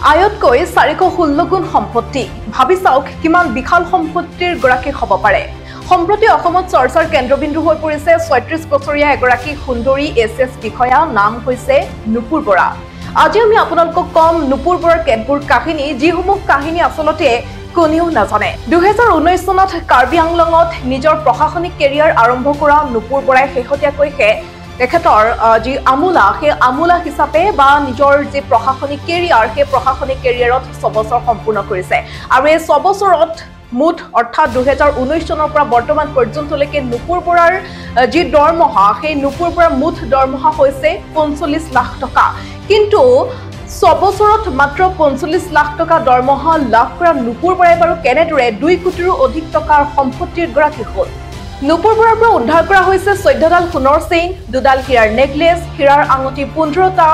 আয়তকৈ 416 গুণ সম্পত্তি ভাবি চাওক কিমান বিশাল সম্পত্তিৰ গৰাকী হ'ব পাৰে। সম্প্ৰতি অসমত চৰ্চাৰ কেন্দ্ৰবিন্দু হৈ পৰিছে ৩৬ বছৰীয়া এগৰাকী সুন্দৰী এছএছ বিষয়া নাম হৈছে নুপুৰ বৰা। আজি আমি আপোনালোকক কম নুপুৰ বৰাৰ কেতবোৰ কাহিনী যিসমূহ কাহিনী আচলতে কোনেও নাজানে। 2019 চনত কাৰ্বি আংলঙত নিজৰ প্ৰশাসনিক কেৰিয়াৰ আৰম্ভ কৰা নুপুৰ বৰাই শেহতীয়াকৈ তেখেতৰ যি আমোলা হিচাপে বা নিজৰ যি প্ৰশাসনিক কেৰিয়াৰ সেই প্ৰশাসনিক কেৰিয়াৰত 6 বছৰ সম্পূৰ্ণ কৰিছে আৰু এই 6 বছৰত মুঠ অৰ্থাৎ 2019 চনৰ পৰা বৰ্তমান পৰ্যন্তলৈকে নুপুৰ বৰাৰ যি দৰমহা সেই নুপুৰ বৰাৰ মুঠ দৰমহা হৈছে 45 লাখ টকা। কিন্তু 6 বছৰত মাত্ৰ 45 লাখ টকা দৰমহা লাভ কৰা নুপুৰ বৰাই বাৰু কেনেদৰে 2 কোটিৰো অধিক টকাৰ সম্পত্তিৰ গৰাকী হ'ল? নুপুৰ বৰাৰ পৰা উদ্ধাৰ কৰা হৈছে 14ডাল সোণৰ চেইন, 2ডাল হীৰাৰ নেকলেছ, হীৰাৰ আঙুঠি 15টা,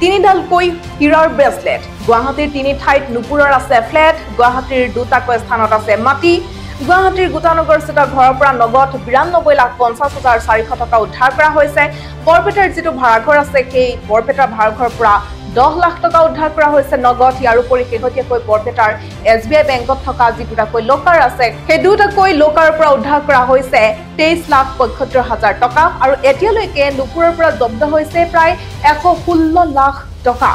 3ডালকৈ হীৰাৰ ব্ৰেচলেট। গুৱাহাটীৰ 3 ঠাইত নুপুৰৰ আছে ফ্লেট, গুৱাহাটীৰ 2টাকৈ স্থানত আছে মাটি। গুৱাহাটীৰ গোটানগৰস্থিত ঘৰৰ পৰা নগদ 92,50,400 টকা উদ্ধাৰ কৰা হৈছে। বৰপেটাৰ যিটো ভাড়াঘৰ আছে সেই বৰপেটাৰ ভাড়াঘৰৰ পৰা 10 লাখ টকা উদ্ধাৰ কৰা হৈছে নগদ। ইয়াৰ উপৰি শেহতীয়াকৈ বৰপেটাৰ SBI বেংকত থকা যি 2টাকৈ লকাৰ আছে সেই 2টাকৈ লকাৰৰ পৰা উদ্ধাৰ কৰা হৈছে 23,75,000 টকা আৰু এতিয়ালৈকে নুপুৰৰ পৰা জব্দ হৈছে প্ৰায় 116 লাখ টকা।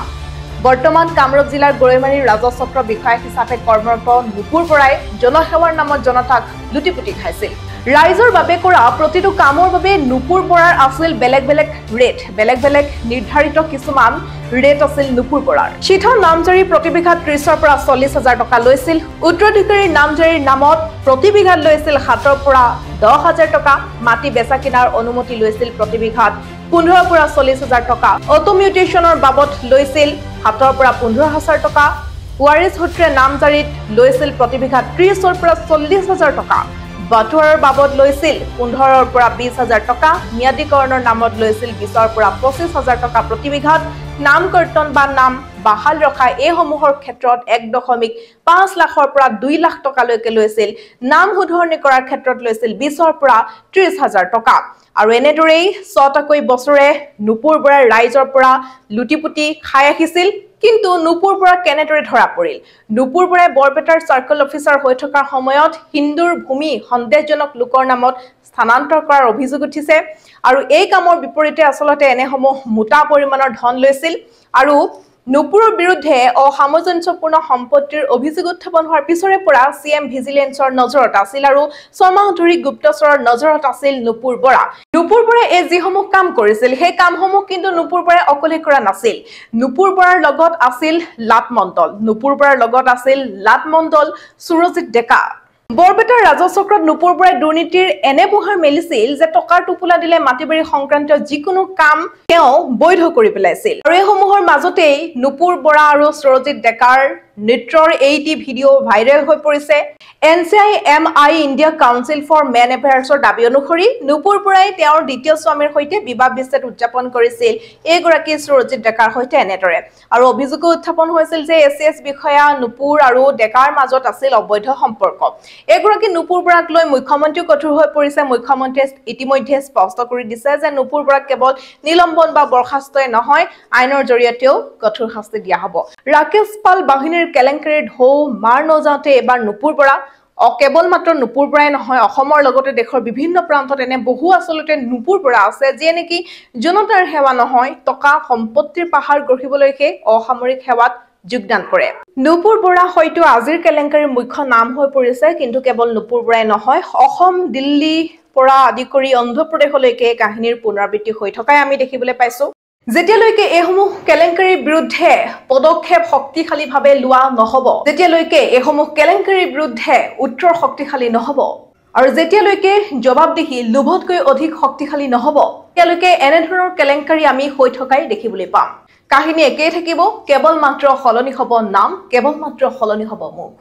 বৰ্তমান কামৰূপ জিলাৰ গৰৈমাৰীৰ ৰাজচক্ৰ বিষয়া হিচাপে কৰ্মৰত নুপুৰ বৰাই জনসেৱাৰ নামত জনতাক লুটিপুটি খাইছিল। ৰাইজৰ বাবে কৰা প্ৰতিটো কামৰ বাবে নুপুৰ বৰাৰ আছিল বেলেগ বেলেগ ৰেট, বেলেগ বেলেগ নিৰ্ধাৰিত কিছুমান ৰেট আছিল নুপুৰ বৰাৰ। চিঠা নামজাৰি প্ৰতি বিঘাত 30ৰ পৰা 40,000 টকা লৈছিল। উত্তৰাধিকাৰীৰ নামজাৰিৰ নামত প্ৰতি বিঘাত লৈছিল 7ৰ পৰা 10,000 টকা। মাটি বেচা কিনাৰ অনুমতি লৈছিল প্ৰতি বিঘাত 15ৰ পৰা 40,000 টকা। অটোমিউটেশ্যনৰ বাবদ লৈছিল 7ৰ পৰা 15,000 টকা। ৱাৰিছ সূত্ৰে নামজাৰিত লৈছিল প্ৰতি বিঘাত 30ৰ পৰা 40,000 টকা। বাটুৱাৰৰ বাবদ লৈছিল 15ৰ পৰা 20,000 টকা। ম্যাদীকৰণৰ নামত লৈছিল 20ৰ পৰা 25,000 টকা প্ৰতি বিঘাত। নাম কীৰ্তন বা নাম বাহাল ৰখা এইসমূহৰ ক্ষেত্ৰত 1.5 লাখৰ পৰা 2 লাখ টকালৈকে লৈছিল। নাম শুধৰণি কৰাৰ ক্ষেত্ৰত লৈছিল 20ৰ পৰা 30,000 টকা। আৰু এনেদৰেই 6টাকৈ বছৰে নুপুৰ বৰাই ৰাইজৰ পৰা লুটিপুটি খাই আহিছিল। কিন্তু নুপুৰ বৰা কেনেদৰে ধৰা পৰিল? নুপুৰ বৰাই বৰপেটাৰ চাৰ্কল অফিচাৰ হৈ থকাৰ সময়ত হিন্দুৰ ভূমি সন্দেহজনক লোকৰ নামত স্থানান্তৰ কৰাৰ অভিযোগ উঠিছে আৰু এই কামৰ বিপৰীতে আচলতে এনেসমূহ মোটা পৰিমাণৰ ধন লৈছিল আৰু নুপুৰৰ বিৰুদ্ধে অসামঞ্জস্যপূৰ্ণ সম্পত্তিৰ অভিযোগ উত্থাপন হোৱাৰ পিছৰে পৰা CM ভিজিলেন্সৰ নজৰত আছিল আৰু 6 মাহ ধৰি গুপ্তচৰৰ নজৰত আছিল নুপুৰ বৰা। নুপুৰ বৰাই এই যিসমূহ কাম কৰিছিল সেই কামসমূহ কিন্তু নুপুৰ বৰাই অকলে কৰা নাছিল। নুপুৰ বৰাৰ লগত আছিল লাট মণ্ডল, নুপুৰ বৰাৰ লগত আছিল লাট মণ্ডল, সুৰজিত ডেকা। বৰপেটাৰ ৰাজচক্ৰত নুপুৰ বৰাই দুৰ্নীতিৰ এনে পোহাৰ মেলিছিল যে টকাৰ টোপোলা দিলে মাটিবাৰী সংক্ৰান্তীয় যিকোনো কাম তেওঁ বৈধ কৰি পেলাইছিল। আৰু এইসমূহৰ মাজতেই নুপুৰ বৰা আৰু সুৰজিত ডেকাৰ নৃত্যৰ এইটি ভিডিঅ' ভাইৰেল হৈ পৰিছে। NCIMI India Council for Men এফেয়াৰ্ছৰ দাবী অনুসৰি নুপুৰ বৰাই তেওঁৰ দ্বিতীয় স্বামীৰ সৈতে বিবাহ বিচ্ছেদ উদযাপন কৰিছিল এইগৰাকী সুৰজিত ডেকাৰ সৈতে এনেদৰে। আৰু অভিযোগ উত্থাপন হৈছিল যে SCS বিষয়া নুপুৰ আৰু ডেকাৰ মাজত আছিল অবৈধ সম্পৰ্ক। এগৰাকী নুপুৰ বৰাক লৈ মুখ্যমন্ত্ৰী কঠোৰ হৈ পৰিছে। মুখ্যমন্ত্ৰীয়ে ইতিমধ্যে স্পষ্ট কৰি দিছে যে নুপুৰ বৰাক কেৱল নিলম্বন বা বৰ্খাস্তই নহয়, আইনৰ জৰিয়তেও কঠোৰ শাস্তি দিয়া হ'ব। ৰাকেশ পাল বাহিনীৰ কেলেংকাৰীৰ ঢৌ মাৰ নযাওঁতে এবাৰ নুপুৰ বৰা কেৱল মাত্ৰ নুপুৰ বৰাই নহয়, অসমৰ লগতে দেশৰ বিভিন্ন প্ৰান্তত এনে বহু আচলতে নুপুৰ বৰা আছে যিয়ে নেকি জনতাৰ সেৱা নহয়, টকা সম্পত্তিৰ পাহাৰ গঢ়িবলৈকে অসামৰিক সেৱাত যোগদান কৰে। নুপুৰ বৰা হয়তো আজিৰ কেলেংকাৰীৰ মুখ্য নাম হৈ পৰিছে, কিন্তু কেৱল নুপুৰ বৰাই নহয়, অসম, দিল্লী পৰা আদি কৰি অন্ধ্ৰপ্ৰদেশলৈকে কাহিনীৰ পুনৰাবৃত্তি হৈ থকাই আমি দেখিবলৈ পাইছো। যেতিয়ালৈকে এইসমূহ কেলেংকাৰীৰ বিৰুদ্ধে পদক্ষেপ শক্তিশালীভাৱে লোৱা নহ'ব, যেতিয়ালৈকে এইসমূহ কেলেংকাৰীৰ বিৰুদ্ধে উত্তৰ শক্তিশালী নহ'ব আৰু যেতিয়ালৈকে জবাবদিহি লোভতকৈ অধিক শক্তিশালী নহ'ব, তেতিয়ালৈকে এনেধৰণৰ কেলেংকাৰী আমি হৈ থকাই দেখিবলৈ পাম। কাহিনী একেই থাকিব, কেৱল মাত্ৰ সলনি হ'ব নাম, কেৱল মাত্ৰ সলনি হ'ব মুখ।